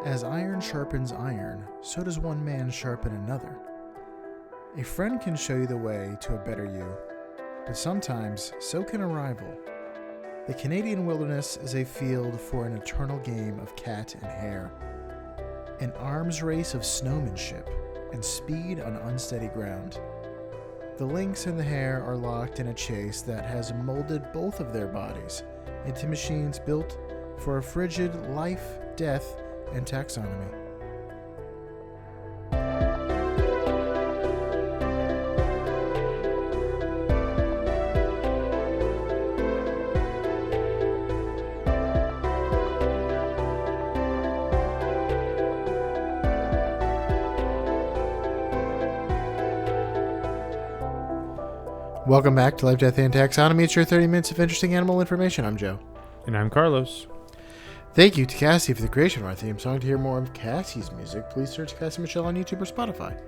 As iron sharpens iron, so does one man sharpen another. A friend can show you the way to a better you, but sometimes so can a rival. The Canadian wilderness is a field for an eternal game of cat and hare, an arms race of snowmanship and speed on unsteady ground. The lynx and the hare are locked in a chase that has molded both of their bodies into machines built for a frigid life, death, and taxonomy. Welcome back to Life, Death, and Taxonomy. It's your 30 minutes of interesting animal information. I'm Joe. And I'm Carlos. Thank you to Cassie for the creation of our theme song. To hear more of Cassie's music, please search Cassie Michelle on YouTube or Spotify.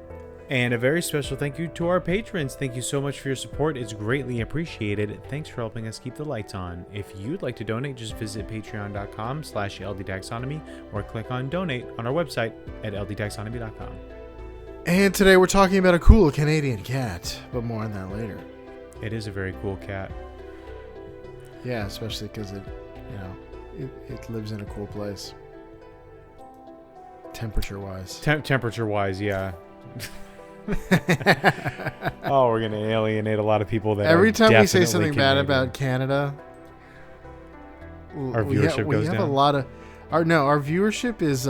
And a very special thank you to our patrons. Thank you so much for your support. It's greatly appreciated. Thanks for helping us keep the lights on. If you'd like to donate, just visit patreon.com/ldtaxonomy or click on donate on our website at ldtaxonomy.com. And today we're talking about a cool Canadian cat, but more on that later. It is a very cool cat. Yeah, especially because it lives in a cool place. Temperature-wise. Temperature-wise, yeah. Oh, we're going to alienate a lot of people that every time we say something Canadian. bad about Canada, our viewership goes down. We have a lot of our viewership is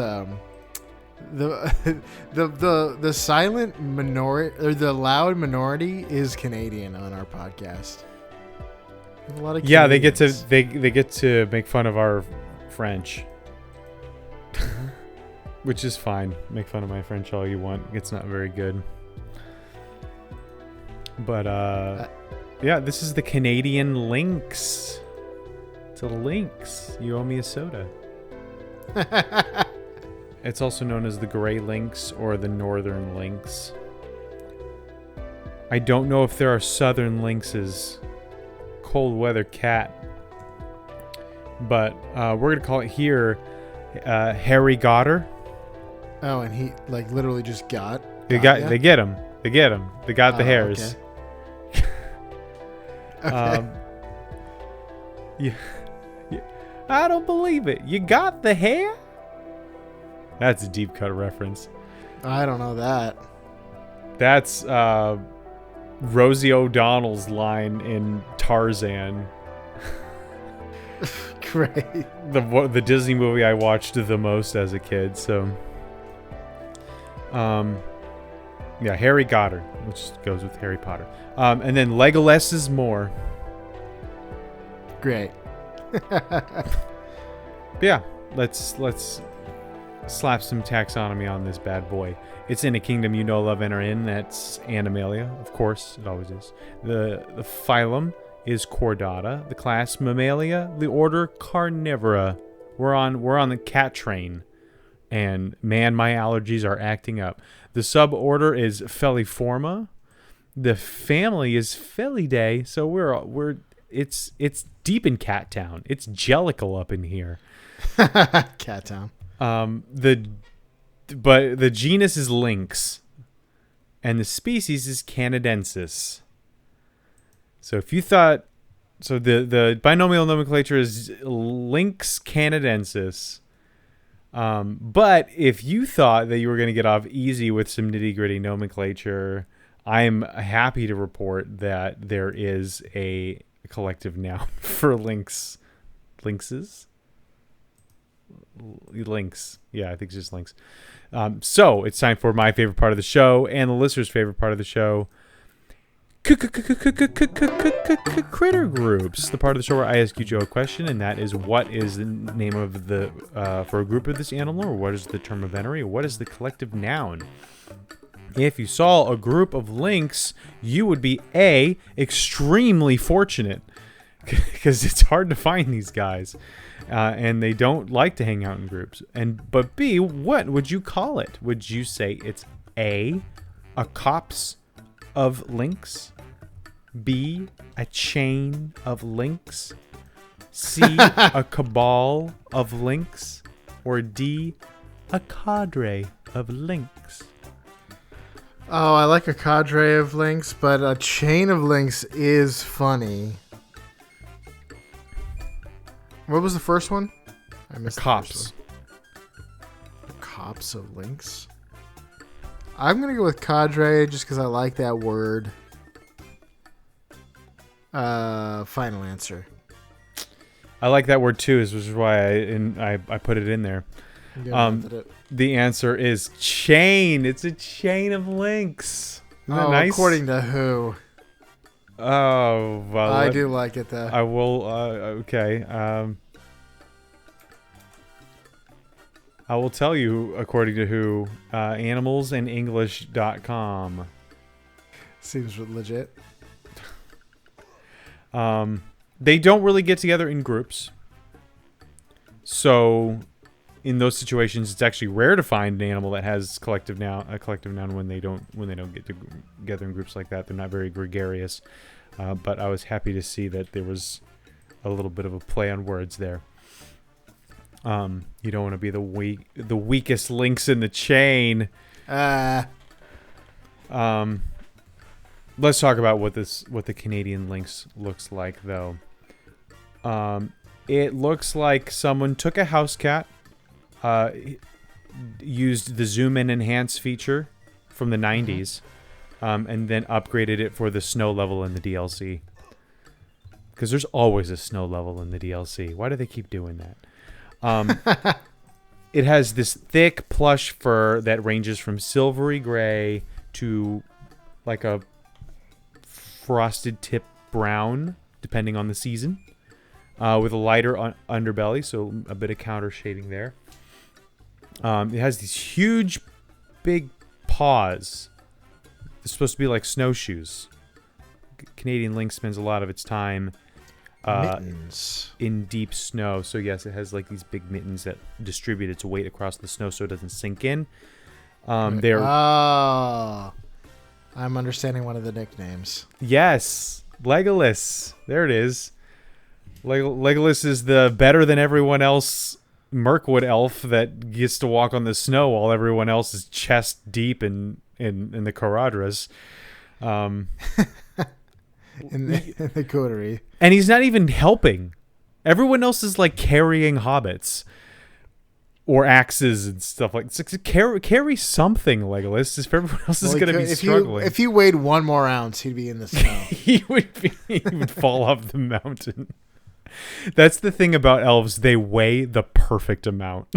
the silent minority, or the loud minority, is Canadian on our podcast. We have a lot of Canadians. they get to make fun of our French. Which is fine. Make fun of my French all you want. It's not very good. But yeah, this is the Canadian Lynx. It's a lynx. You owe me a soda. It's also known as the gray lynx or the northern lynx. I don't know if there are southern lynxes. Cold weather cat. But we're going to call it here Harry got her. Oh, and he literally just got They get him. They got the hares. Okay. Yeah. I don't believe it. You got the hair? That's a deep cut reference. I don't know that. That's Rosie O'Donnell's line in Tarzan. Great. The Disney movie I watched the most as a kid. So, yeah, Harry got her, which goes with Harry Potter. And then Legolas is more. Great. Yeah, let's slap some taxonomy on this bad boy. It's in a kingdom you know, love, and are in. That's Animalia, of course. It always is. The phylum is Chordata. The class Mammalia. The order Carnivora. We're on the cat train, and man, my allergies are acting up. The suborder is Feliforma. The family is Felidae. So it's deep in Cat Town. It's Jellicle up in here. Cat Town. But the genus is Lynx, and the species is Canadensis. So if you thought, the binomial nomenclature is Lynx canadensis. But if you thought that you were going to get off easy with some nitty gritty nomenclature, I'm happy to report that there is a collective noun for lynxes. Lynx. Yeah, I think it's just lynx. So it's time for my favorite part of the show and the listener's favorite part of the show. Critter groups. The part of the show where I ask you, Joe, a question, and that is, what is the name of the for a group of this animal, or what is the term of venery, or what is the collective noun? If you saw a group of lynx, you would be A, extremely fortunate, because it's hard to find these guys, and they don't like to hang out in groups. But B, what would you call it? Would you say it's A, a copse of lynx, B, a chain of lynx, C, a cabal of lynx, or D, a cadre of lynx? Oh, I like a cadre of lynx, but a chain of lynx is funny. What was the first one? I missed the Cops. first one. Cops of lynx. I'm gonna go with cadre just because I like that word. Final answer. I like that word too, which is why I put it in there. The answer is chain. It's a chain of lynx. Isn't that nice? According to who? Oh, well. I do like it though. I will. Okay. I will tell you according to who. Animalsandenglish.com. Seems legit. They don't really get together in groups. So, in those situations, it's actually rare to find an animal that has a collective noun when they don't get together in groups like that. They're not very gregarious. But I was happy to see that there was a little bit of a play on words there. You don't want to be the weakest links in the chain. Let's talk about what the Canadian lynx looks like, though. It looks like someone took a house cat, used the zoom and enhance feature from the 90s, and then upgraded it for the snow level in the DLC. Because there's always a snow level in the DLC. Why do they keep doing that? It has this thick plush fur that ranges from silvery gray to like a frosted tip brown, depending on the season, with a lighter underbelly, so a bit of counter shading there. It has these huge, big paws. They're supposed to be like snowshoes. Canadian lynx spends a lot of its time mittens in deep snow, so yes, it has like these big mittens that distribute its weight across the snow so it doesn't sink in. They're I'm understanding one of the nicknames. Yes, Legolas. There it is. Legolas is the better than everyone else Mirkwood elf that gets to walk on the snow while everyone else is chest deep in the Caradras. In the coterie. And he's not even helping. Everyone else is like carrying hobbits or axes and stuff like that. Carry something, Legolas, if everyone else is going to be struggling. If he weighed one more ounce, he'd be in the snow. he would fall off the mountain. That's the thing about elves. They weigh the perfect amount.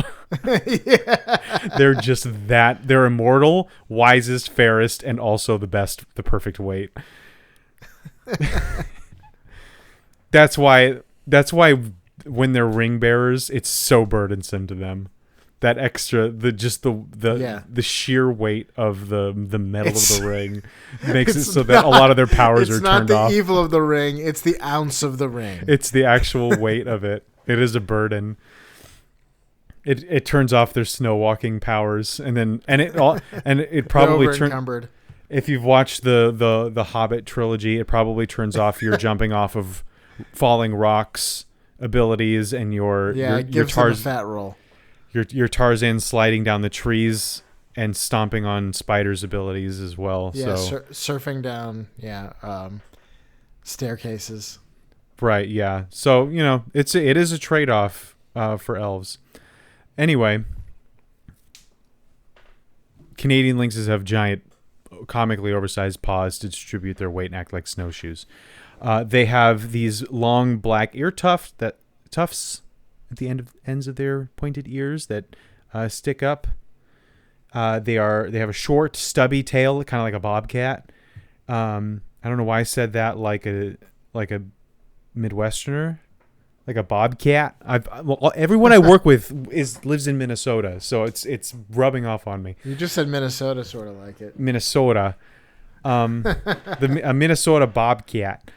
Yeah. They're just that. They're immortal, wisest, fairest, and also the perfect weight. That's why when they're ring bearers, it's so burdensome to them. That extra, the sheer weight of the metal of the ring makes it so that a lot of their powers are turned off. It's not the evil of the ring; it's the ounce of the ring. It's the actual weight of it. It is a burden. It turns off their snow walking powers, and it probably turns. If you've watched the Hobbit trilogy, it probably turns off your jumping off of falling rocks abilities and your fat roll. Your Tarzan sliding down the trees and stomping on spiders abilities as well. Yeah, so surfing down staircases. Right, yeah. So, it is a trade-off for elves. Anyway, Canadian lynxes have giant, comically oversized paws to distribute their weight and act like snowshoes. They have these long black ear tufts at the ends of their pointed ears that stick up. They have a short, stubby tail, kind of like a bobcat. I don't know why I said that like a Midwesterner, like a bobcat. Everyone I work with lives in Minnesota, so it's rubbing off on me. You just said Minnesota, sort of like it. Minnesota, a Minnesota bobcat.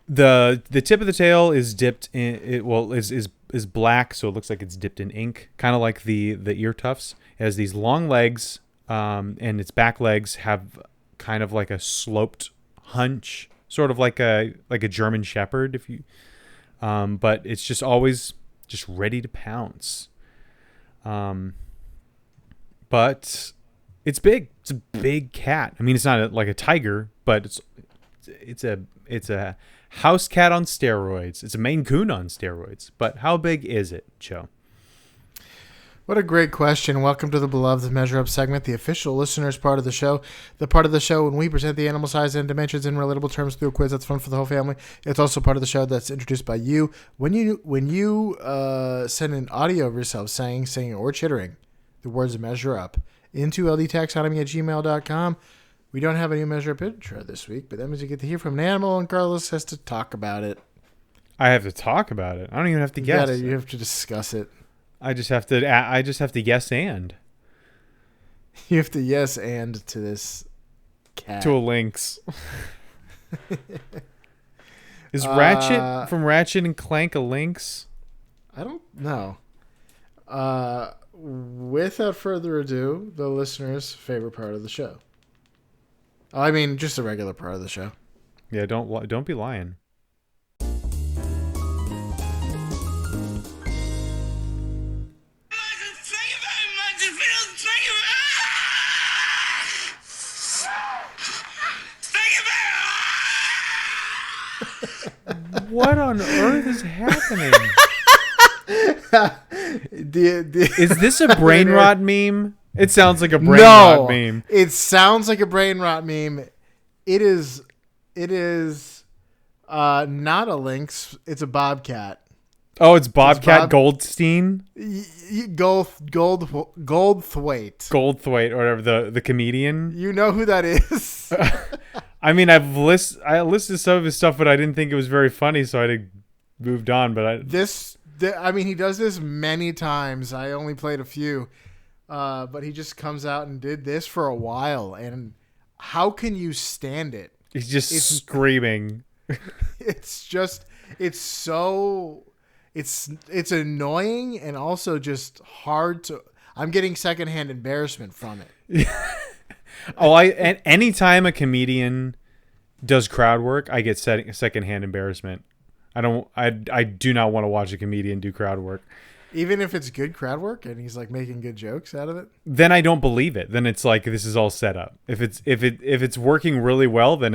The tip of the tail is dipped in is black, so it looks like it's dipped in ink, kind of like the ear tufts. It has these long legs, and its back legs have kind of like a sloped hunch, sort of like a German Shepherd, but it's just always just ready to pounce. But it's big. It's a big cat. I mean, it's not like a tiger, but it's a house cat on steroids. It's a Maine Coon on steroids. But how big is it, Joe? What a great question. Welcome to the beloved Measure Up segment, the official listeners part of the show. The part of the show when we present the animal size and dimensions in relatable terms through a quiz that's fun for the whole family. It's also part of the show that's introduced by you. When you send an audio of yourself singing, or chittering the words Measure Up into ldtaxonomy@gmail.com. We don't have a new Measure Up intro this week, but that means you get to hear from an animal, and Carlos has to talk about it. I have to talk about it. I don't even have to guess. You have to discuss it. I just have to yes and. You have to yes and to this cat. To a lynx. Is Ratchet from Ratchet and Clank a lynx? I don't know. Without further ado, the listener's favorite part of the show. I mean, just a regular part of the show. Yeah, don't be lying. What on earth is happening? Is this a brain rot meme? It sounds like a brain rot meme. It sounds like a brain rot meme. It is not a lynx. It's a bobcat. Oh, it's Bobcat Goldstein? Goldthwait. Goldthwait, or whatever, the comedian. You know who that is? I mean, I listed some of his stuff, but I didn't think it was very funny, so I moved on. But he does this many times. I only played a few, but he just comes out and did this for a while. And how can you stand it? He's just screaming. It's annoying and also just hard to. I'm getting secondhand embarrassment from it. Anytime a comedian does crowd work, I get secondhand embarrassment. I do not want to watch a comedian do crowd work. Even if it's good crowd work and he's like making good jokes out of it? Then I don't believe it. Then it's like this is all set up. If it's working really well, then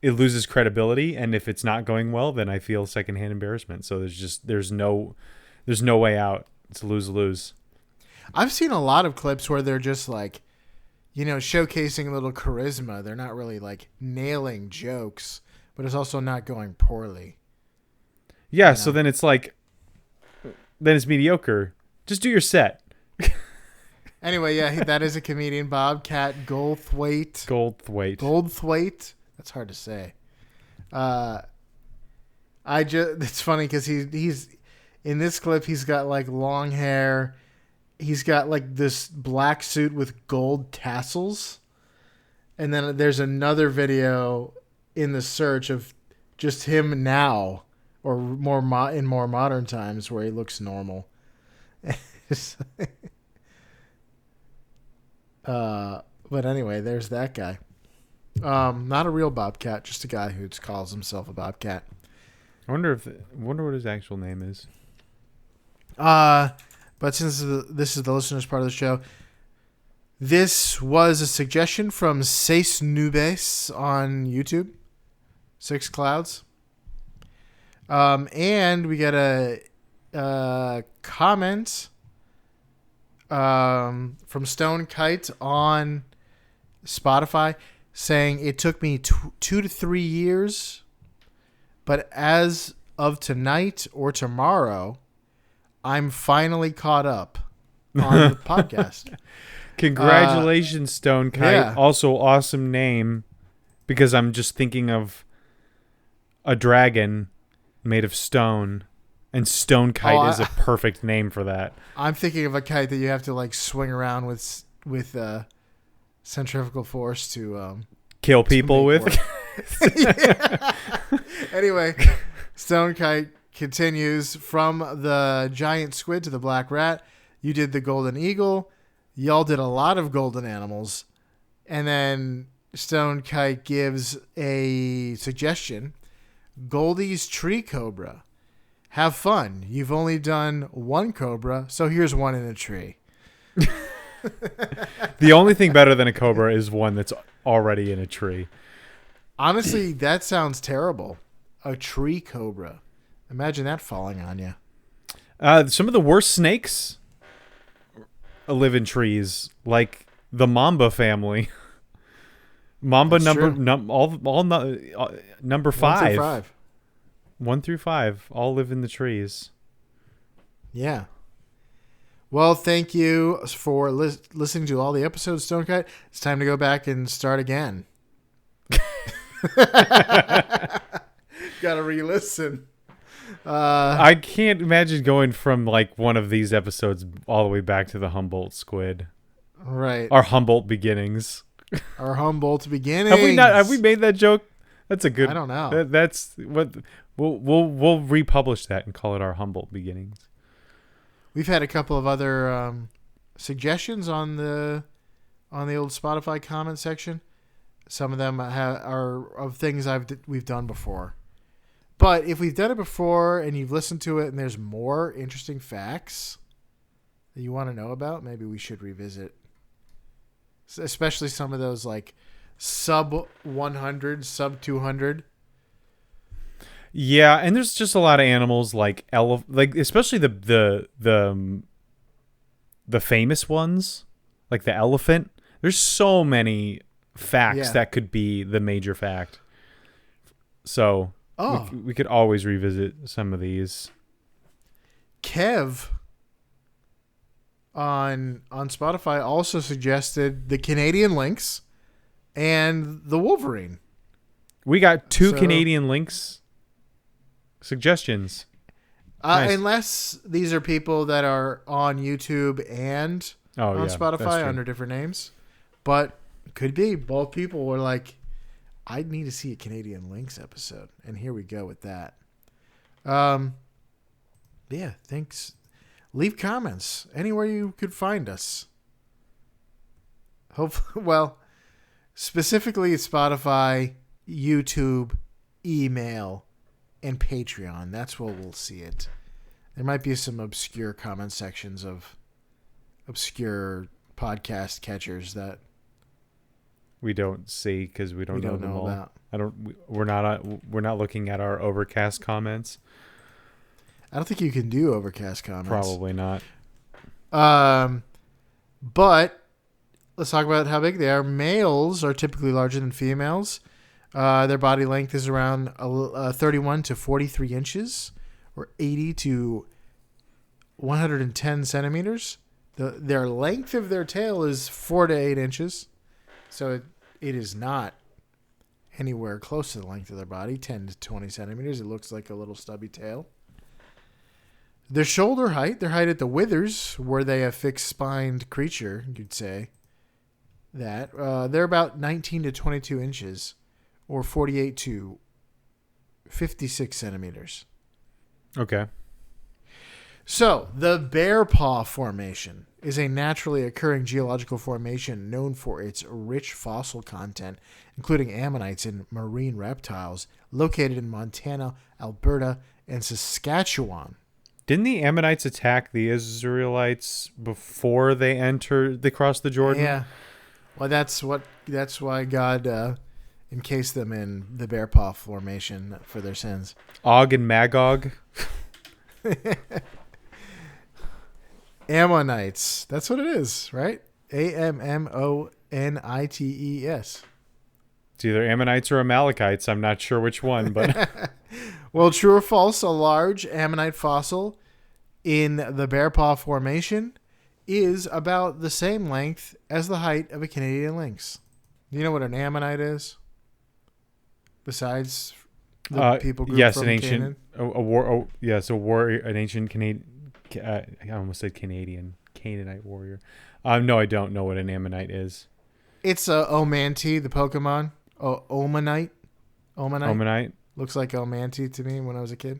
it loses credibility, and if it's not going well, then I feel secondhand embarrassment. So there's no way out. It's a lose-lose. I've seen a lot of clips where they're just like, showcasing a little charisma. They're not really like nailing jokes, but it's also not going poorly. Yeah, so then it's like, then it's mediocre. Just do your set. Anyway, yeah, that is a comedian, Bobcat Goldthwait. Goldthwait. That's hard to say. It's funny because he's in this clip. He's got like long hair. He's got like this black suit with gold tassels. And then there's another video in the search of just him now, or in more modern times, where he looks normal. But anyway, there's that guy. Not a real bobcat, just a guy who calls himself a bobcat. I wonder what his actual name is. But since this is the listeners part of the show, this was a suggestion from Seis Nubes on YouTube. 6 Clouds. And we got a comment from Stone Kite on Spotify saying it took me 2 to 3 years, but as of tonight or tomorrow, I'm finally caught up on the podcast. Congratulations, Stone Kite. Yeah. Also, awesome name, because I'm just thinking of a dragon made of stone, and Stone Kite is a perfect name for that. I'm thinking of a kite that you have to like swing around with centrifugal force to kill people with. Anyway, Stone Kite continues from the giant squid to the black rat. You did the golden eagle. Y'all did a lot of golden animals. And then Stone Kite gives a suggestion. Goldie's tree cobra. have fun. You've only done one cobra, so here's one in a tree. The only thing better than a cobra is one that's already in a tree. Honestly, that sounds terrible. A tree cobra. Imagine that falling on you. Some of the worst snakes live in trees, like the mamba family. Mamba That's number 5. 5. 1 through 5 all live in the trees. Yeah. Well, thank you for listening to all the episodes, Stonecut. It's time to go back and start again. Gotta re-listen. I can't imagine going from like one of these episodes all the way back to the Humboldt squid. Right. Our Humboldt beginnings. Our Humboldt beginnings. Have we made that joke? That's a good. I don't know. That's what we'll republish that and call it our Humboldt beginnings. We've had a couple of other suggestions on the old Spotify comment section. Some of them are of things we've done before. But if we've done it before and you've listened to it and there's more interesting facts that you want to know about, maybe we should revisit. Especially some of those like sub 100, sub 200. Yeah, and there's just a lot of animals like especially the famous ones, like the elephant. There's so many facts that could be the major fact. So we could always revisit some of these. Kev on Spotify also suggested the Canadian lynx and the wolverine. We got 2 Canadian lynx suggestions. Nice. Unless these are people that are on YouTube and on Spotify under different names. But could be. Both people were like, I need to see a Canadian lynx episode. And here we go with that. Yeah, thanks. Leave comments anywhere you could find us. Hopefully, well, specifically Spotify, YouTube, email, and Patreon. That's where we'll see it. There might be some obscure comment sections of obscure podcast catchers that we don't see because we don't know them all. About. We're not looking at our Overcast comments. I don't think you can do Overcast comments. Probably not. But let's talk about how big they are. Males are typically larger than females. Their body length is around 31 to 43 inches, or 80 to 110 centimeters. Their length of their tail is 4 to 8 inches, so it is not anywhere close to the length of their body, 10 to 20 centimeters. It looks like a little stubby tail. Their shoulder height, their height at the withers, were they a fixed-spined creature, you'd say, that they're about 19 to 22 inches, or 48 to 56 centimeters. Okay. So, the Bear Paw Formation is a naturally occurring geological formation known for its rich fossil content, including ammonites and marine reptiles, located in Montana, Alberta, and Saskatchewan. Didn't the Ammonites attack the Israelites before they crossed the Jordan? Yeah. Well, that's why God encased them in the Bear Paw Formation for their sins. Og and Magog. Ammonites. That's what it is, right? Ammonitees. It's either Ammonites or Amalekites. I'm not sure which one, but well, true or false, a large ammonite fossil in the Bear Paw Formation is about the same length as the height of a Canadian lynx. Do you know what an ammonite is? Besides the people group yes, from an ancient Canaan? an ancient Canadian. I almost said Canadian Canaanite warrior. No, I don't know what an ammonite is. It's a Omanti, the Pokemon. Omanite. Omanite. Looks like Omanti to me when I was a kid.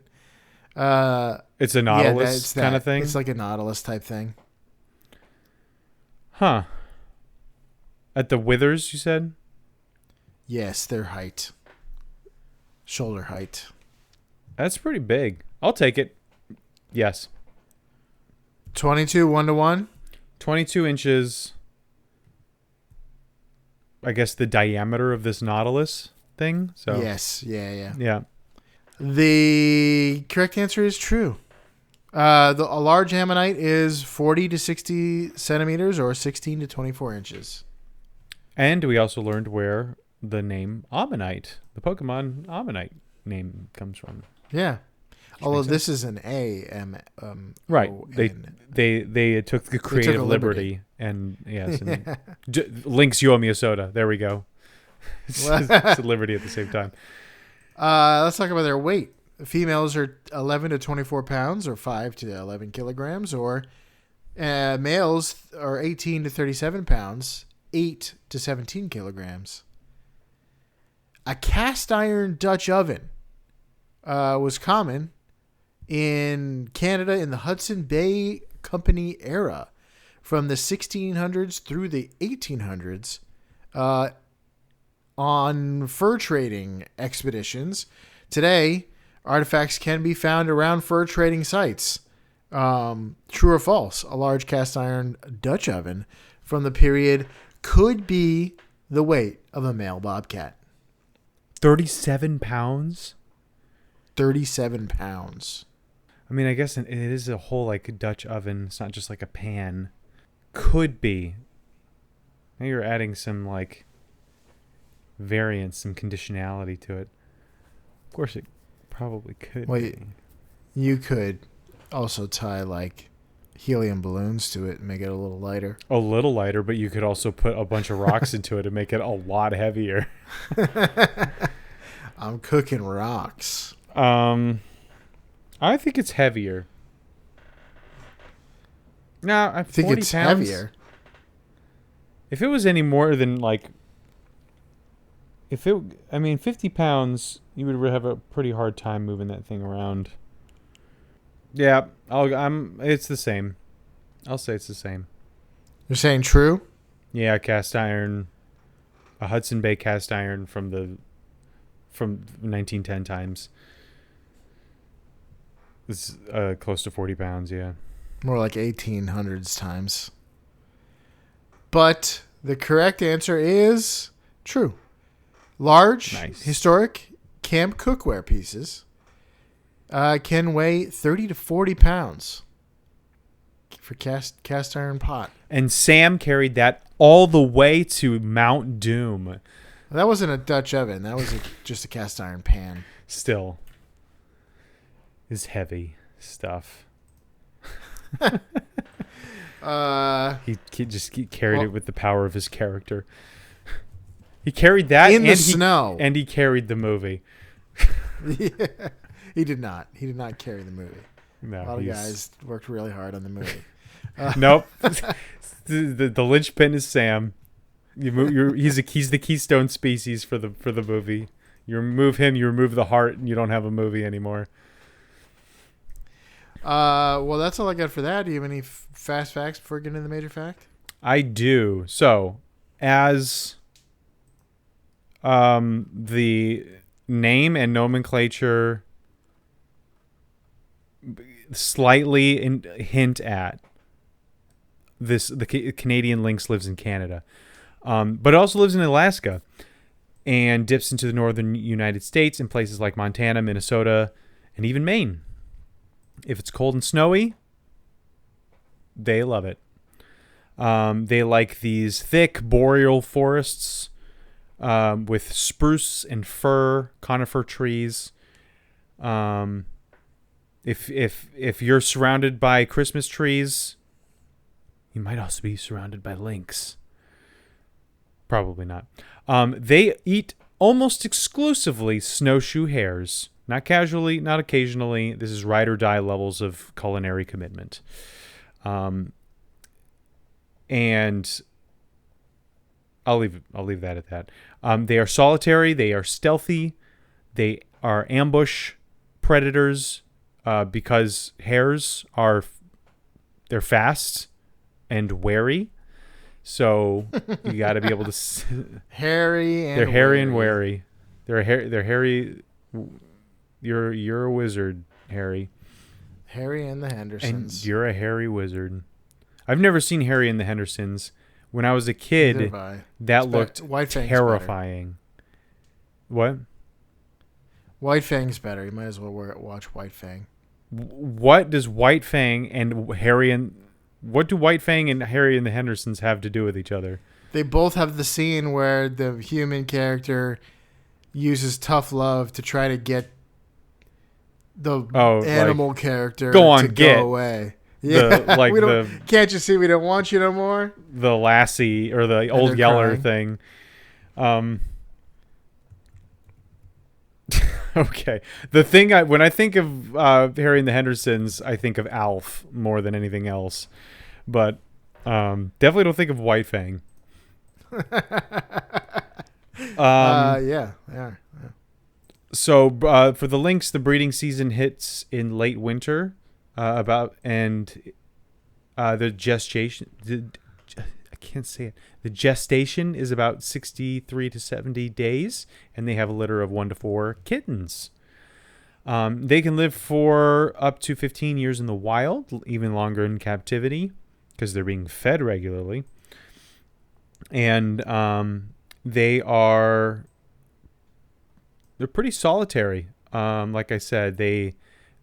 It's a nautilus kind of thing? It's like a nautilus type thing. Huh. At the withers, you said? Yes, their height. Shoulder height. That's pretty big. I'll take it. Yes. 22, 1-to-1. 22 inches. I guess the diameter of this nautilus thing. So Yes. Yeah. yeah. The correct answer is true. A large ammonite is 40 to 60 centimeters or 16 to 24 inches. And we also learned where the name Ammonite, the Pokemon Ammonite name, comes from. Yeah. Although this sense. is an Right. O-N. They took the creative a liberty. And yes. And Lynx, you owe me a soda. There we go. It's a liberty at the same time. Let's talk about their weight. Females are 11 to 24 pounds or 5 to 11 kilograms, or males are 18 to 37 pounds, 8 to 17 kilograms. A cast iron Dutch oven was common in Canada in the Hudson Bay Company era from the 1600s through the 1800s on fur trading expeditions. Today, artifacts can be found around fur trading sites. True or false? A large cast iron Dutch oven from the period could be the weight of a male bobcat. 37 pounds? 37 pounds. I mean, I guess it is a whole like Dutch oven. It's not just like a pan. Could be. Now you're adding some like variance, some conditionality to it. Of course, it probably could Wait. be. You could also tie like helium balloons to it and make it a little lighter. A little lighter, but you could also put a bunch of rocks into it and make it a lot heavier. I'm cooking rocks. I think it's heavier. No, I think it's heavier. If it was any more than like, 50 pounds, you would have a pretty hard time moving that thing around. Yeah, it's the same. I'll say it's the same. You're saying true? Yeah, cast iron, a Hudson Bay cast iron from 1910 times. It's close to 40 pounds, yeah. More like 1800s times. But the correct answer is true. Large, Nice. historic camp cookware pieces can weigh 30 to 40 pounds for cast iron pot. And Sam carried that all the way to Mount Doom. That wasn't a Dutch oven. That was just a cast iron pan. Still, is heavy stuff. He carried it with the power of his character. He carried that in the snow, and he carried the movie. Yeah, he did not. He did not carry the movie. No, a lot of guys worked really hard on the movie. Nope. the linchpin is Sam. He's the keystone species for the movie. You remove him, you remove the heart, and you don't have a movie anymore. Well, that's all I got for that. Do you have any fast facts before getting into the major fact? I do. So, as the name and nomenclature slightly hint at this, the Canadian lynx lives in Canada, but it also lives in Alaska and dips into the northern United States in places like Montana, Minnesota, and even Maine. If it's cold and snowy, they love it. They like these thick boreal forests with spruce and fir, conifer trees. If you're surrounded by Christmas trees, you might also be surrounded by lynx. Probably not. They eat almost exclusively snowshoe hares. Not casually, not occasionally. This is ride or die levels of culinary commitment. And I'll leave that at that. They are solitary. They are stealthy. They are ambush predators because hares they're fast and wary. So you got to be able to. They're hairy and wary. They're hairy. You're a wizard, Harry. Harry and the And Hendersons. you're a hairy wizard. I've never seen Harry and the Hendersons. When I was a Neither kid, have I. that looked White Fang's terrifying. What? White Fang's better. You might as well watch White Fang. What does White Fang and Harry and what do White Fang and Harry and the Hendersons have to do with each other? They both have the scene where the human character uses tough love to try to get the animal character to go away. Yeah, can't you see we don't want you no more? The lassie or the old yeller thing. Okay. The thing when I think of Harry and the Hendersons, I think of Alf more than anything else. But definitely don't think of White Fang. Yeah. So for the Lynx, the breeding season hits in late winter. The gestation. I can't say it. The gestation is about 63 to 70 days, and they have a litter of 1 to 4 kittens. They can live for up to 15 years in the wild, even longer in captivity, because they're being fed regularly. And they're pretty solitary. Like I said, they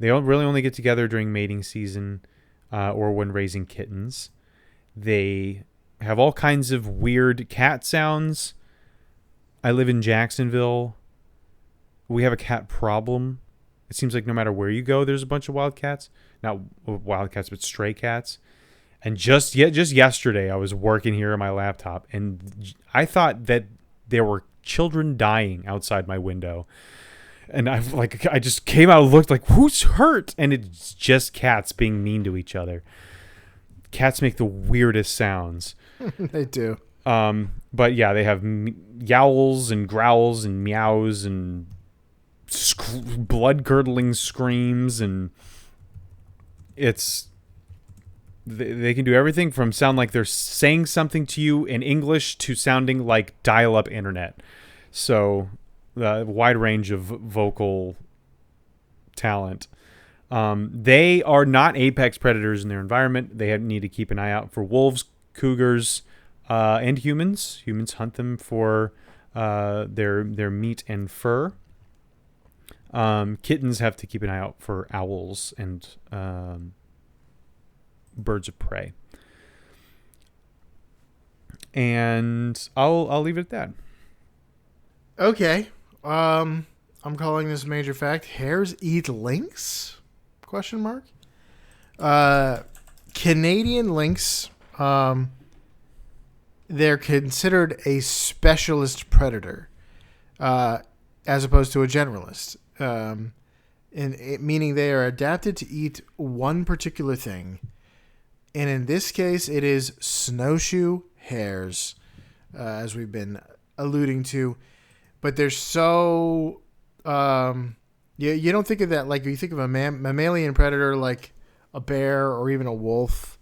don't really only get together during mating season or when raising kittens. They have all kinds of weird cat sounds. I live in Jacksonville. We have a cat problem. It seems like no matter where you go, there's a bunch of wild cats. Not wild cats, but stray cats. And just yesterday, I was working here on my laptop, and I thought that there were children dying outside my window. And I just came out and looked like, who's hurt? And it's just cats being mean to each other. Cats make the weirdest sounds. They do. But yeah, they have yowls and growls and meows and blood-curdling screams, and they can do everything from sound like they're saying something to you in English to sounding like dial-up internet. So the wide range of vocal talent. They are not apex predators in their environment. They need to keep an eye out for wolves, cougars, and humans. Humans hunt them for their meat and fur. Kittens have to keep an eye out for owls and birds of prey. And I'll leave it at that. Okay. I'm calling this major fact. Hares eat lynx? ? Canadian lynx, they're considered a specialist predator, as opposed to a generalist. Meaning they are adapted to eat one particular thing. And in this case, it is snowshoe hares, as we've been alluding to. But they're so... you don't think of that like you think of a mammalian predator like a bear or even a wolf.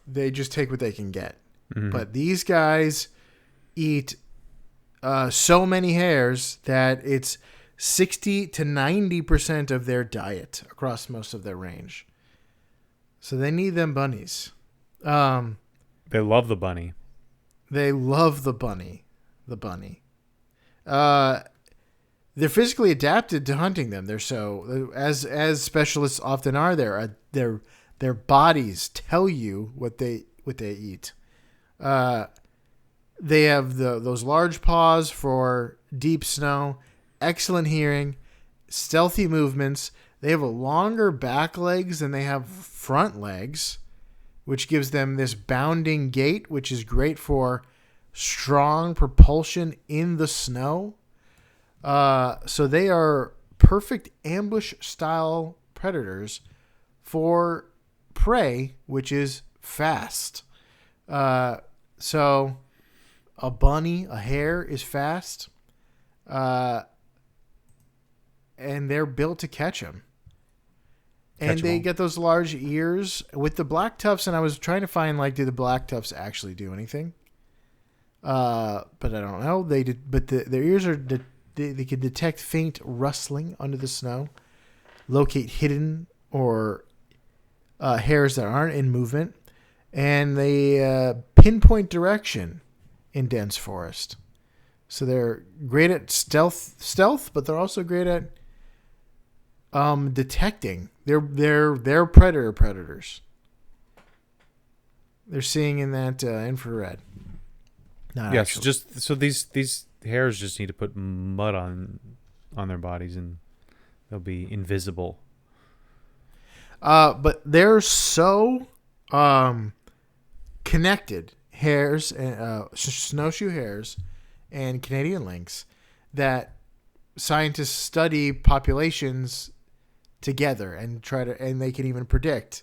They just take what they can get. Mm-hmm. But these guys eat so many hares that it's 60 to 90% of their diet across most of their range. So they need them bunnies. They love the bunny. They love the bunny. The bunny. They're physically adapted to hunting them. They're so as specialists often are. Their bodies tell you what they eat. They have those large paws for deep snow, excellent hearing, stealthy movements. They have a longer back legs than they have front legs, which gives them this bounding gait, which is great for strong propulsion in the snow. So they are perfect ambush-style predators for prey, which is fast. So a bunny, a hare is fast, and they're built to catch them. And they get those large ears with the black tufts. And I was trying to find, do the black tufts actually do anything? But I don't know. They did, but their ears are they can detect faint rustling under the snow, locate hidden or hares that aren't in movement, and they pinpoint direction in dense forest. So they're great at stealth, but they're also great at detecting. They're predators. They're seeing in that infrared. Not Yes, actually. just so these hares just need to put mud on their bodies and they'll be invisible. But they're so connected, hares, snowshoe hares, and Canadian lynx, that scientists study populations together and and they can even predict.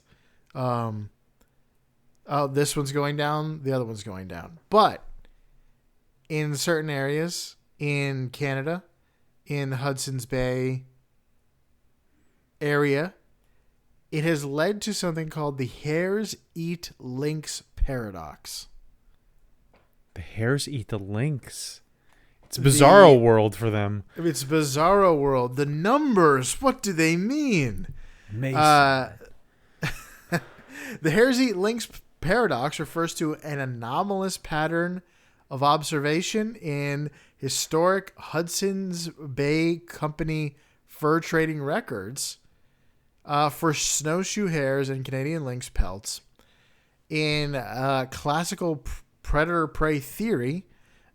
Oh, this one's going down, the other one's going down. But in certain areas in Canada, in the Hudson's Bay area, it has led to something called the hares eat lynx paradox. The hares eat the lynx. It's a bizarro world for them. It's bizarro world. The numbers, what do they mean? Amazing. The hares eat lynx paradox refers to an anomalous pattern of observation in historic Hudson's Bay Company fur trading records for snowshoe hares and Canadian lynx pelts. In classical predator-prey theory,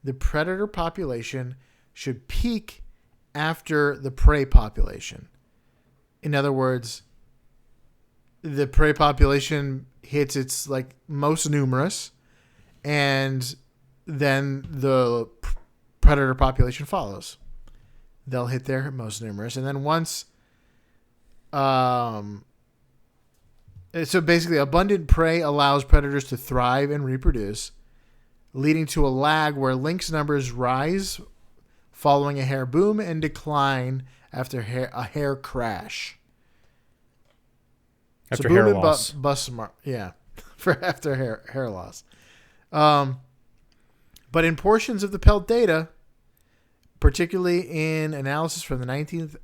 the predator population should peak after the prey population. In other words, the prey population hits its most numerous, and then the predator population follows. They'll hit their most numerous, and then once so basically abundant prey allows predators to thrive and reproduce, leading to a lag where lynx numbers rise following a hare boom and decline after a hare crash. After so hair boom and loss. for after hair loss. But in portions of the pelt data, particularly in analysis from the 19th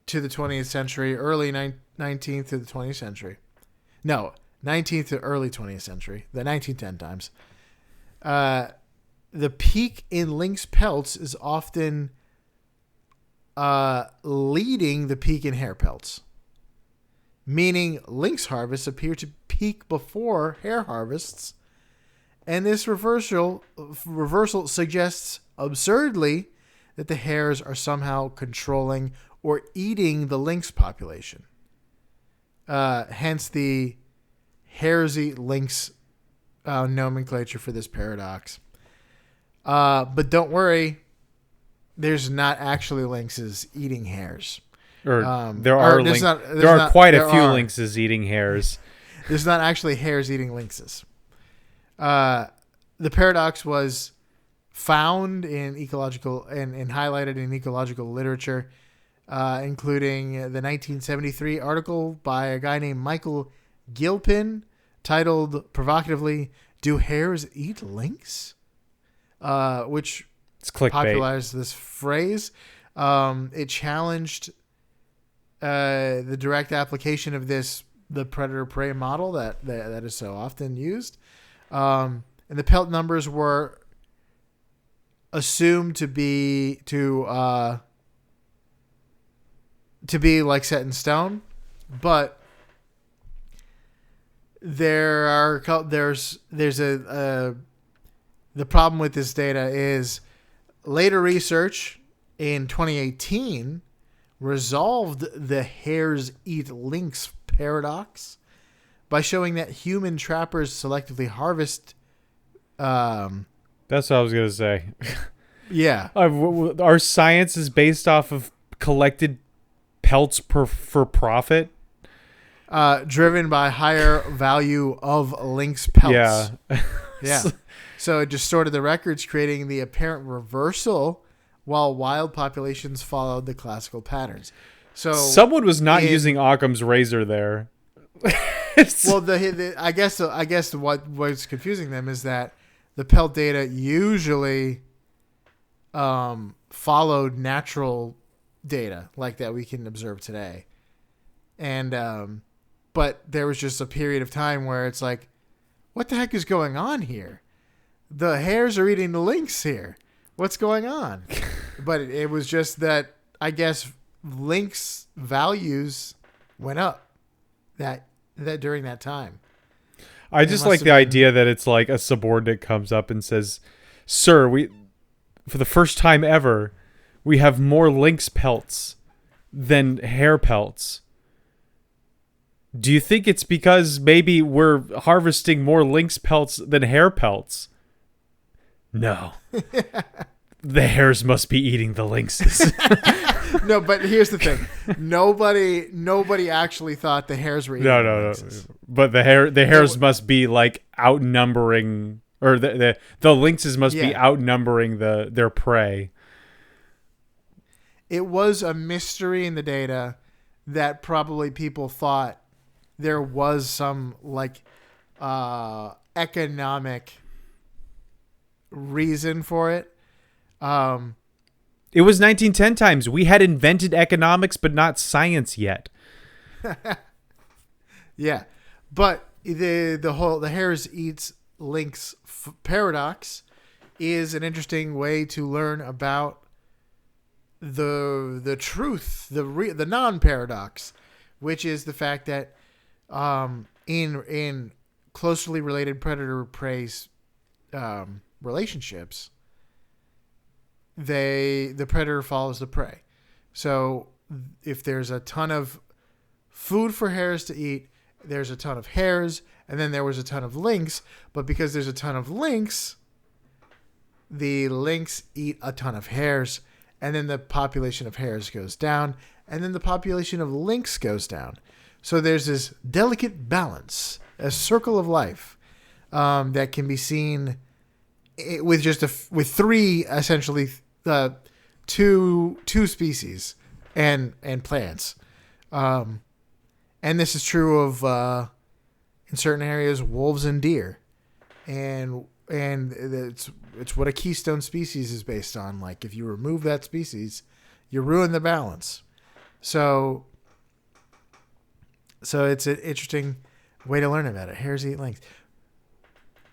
to the 20th century, early 19th to the 20th century. No, 19th to early 20th century, the 1910 times. The peak in lynx pelts is often leading the peak in hare pelts, meaning lynx harvests appear to peak before hare harvests, and this reversal suggests absurdly that the hares are somehow controlling or eating the lynx population. Hence the hares eat lynx nomenclature for this paradox. But don't worry, there's not actually lynxes eating hares. There are quite a few lynxes eating hares. There's not actually hares eating lynxes. The paradox was found in ecological and highlighted in ecological literature, including the 1973 article by a guy named Michael Gilpin titled provocatively, "Do Hares Eat Lynx?" Which It's clickbait. popularized this phrase. It challenged the direct application of the predator-prey model that is so often used. And the pelt numbers were assumed to be like set in stone, but there's the problem with this data is later research in 2018 resolved the hares eat lynx paradox by showing that human trappers selectively harvest. That's what I was going to say. Yeah. Our science is based off of collected pelts for profit. Driven by higher value of lynx pelts. Yeah. Yeah. So it distorted the records, creating the apparent reversal while wild populations followed the classical patterns. So someone was not using Occam's razor there. Well, I guess what's confusing them is that the pelt data usually followed natural data like that we can observe today. And but there was just a period of time where it's like, what the heck is going on here? The hares are eating the lynx here. What's going on? But it was just that, I guess, lynx values went up that during that time. I just like the idea that it's like a subordinate comes up and says, "Sir, for the first time ever, we have more lynx pelts than hare pelts. Do you think it's because maybe we're harvesting more lynx pelts than hare pelts?" No. The hares must be eating the lynxes. No, but here's the thing. Nobody actually thought the hares were eating the lynxes. No. But the hares must be like outnumbering, or the lynxes must be outnumbering their prey. It was a mystery in the data that probably people thought there was some like economic reason for it. It was 1910 times. We had invented economics, but not science yet. Yeah, but the hares eats lynx paradox is an interesting way to learn about the truth, the non-paradox, which is the fact that in closely related predator-prey relationships, the predator follows the prey. So if there's a ton of food for hares to eat, there's a ton of hares, and then there was a ton of lynx. But because there's a ton of lynx, the lynx eat a ton of hares, and then the population of hares goes down, and then the population of lynx goes down. So there's this delicate balance, a circle of life that can be seen with with three, essentially two species and plants. And this is true of in certain areas, wolves and deer, and it's what a keystone species is based on. Like if you remove that species, you ruin the balance. So it's an interesting way to learn about it. Hares eat lynx.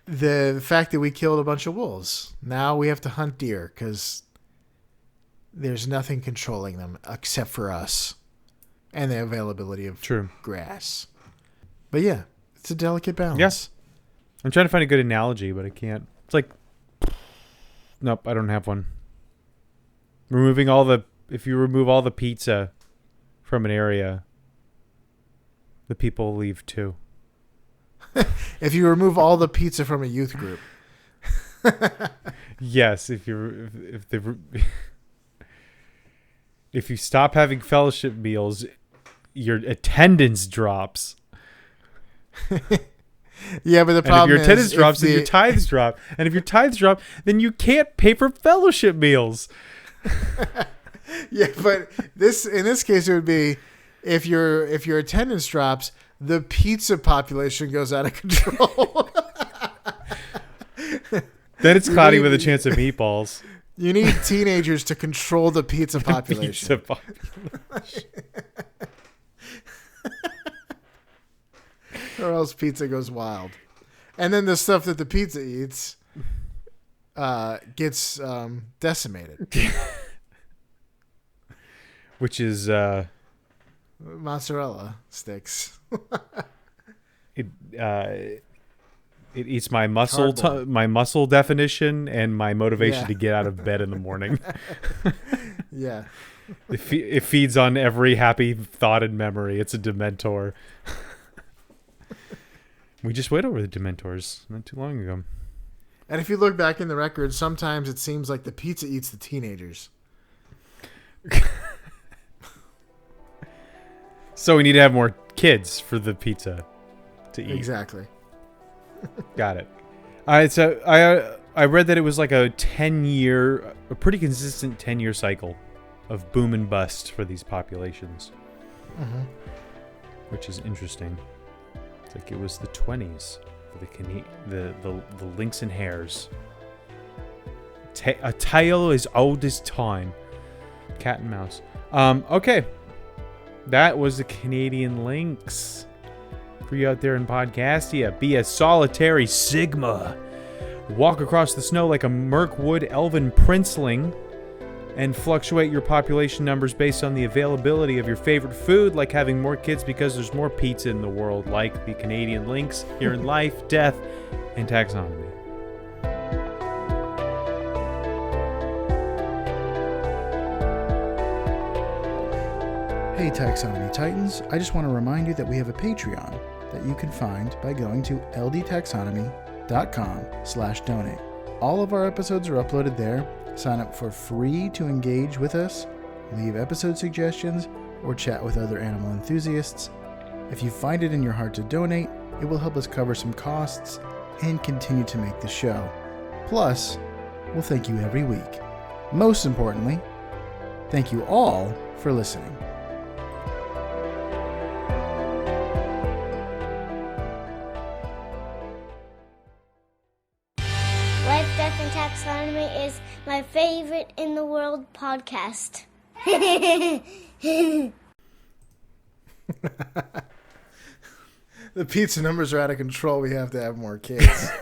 The fact that we killed a bunch of wolves, now we have to hunt deer because there's nothing controlling them except for us and the availability of grass. But yeah, it's a delicate balance. Yes. I'm trying to find a good analogy, but I can't. It's like, nope, I don't have one. If you remove all the pizza from an area, the people leave too. If you remove all the pizza from a youth group. Yes, if you stop having fellowship meals, your attendance drops. Yeah, but the problem is, if your attendance drops, then your tithes drop. And if your tithes drop, then you can't pay for fellowship meals. Yeah, but in this case, it would be if your attendance drops, the pizza population goes out of control. Then it's cloudy with a chance of meatballs. You need teenagers to control the pizza population. Or else pizza goes wild. And then the stuff that the pizza eats gets decimated. Which is... mozzarella sticks. It eats my muscle definition and my motivation to get out of bed in the morning. Yeah. It feeds on every happy thought and memory. It's a Dementor. We just went over the Dementors not too long ago. And if you look back in the records, sometimes it seems like the pizza eats the teenagers. So we need to have more kids for the pizza to eat. Exactly. Got it. All right, so I read that it was like a pretty consistent 10-year cycle of boom and bust for these populations. Mm-hmm. Which is interesting. It's like it was the 20s for the lynx and hares. A tale as old as time. Cat and mouse. Okay. That was the Canadian Lynx. For you out there in Podcastia, be a solitary Sigma. Walk across the snow like a Mirkwood elven princeling. And fluctuate your population numbers based on the availability of your favorite food, like having more kids because there's more pizza in the world, like the Canadian Lynx here in life, death, and taxonomy. Hey Taxonomy Titans, I just want to remind you that we have a Patreon that you can find by going to ldtaxonomy.com/donate. All of our episodes are uploaded there. Sign up for free to engage with us, leave episode suggestions, or chat with other animal enthusiasts. If you find it in your heart to donate, it will help us cover some costs and continue to make the show. Plus, we'll thank you every week. Most importantly, thank you all for listening. Life, Death, and Taxonomy is my favorite in the world podcast. The pizza numbers are out of control. We have to have more kids.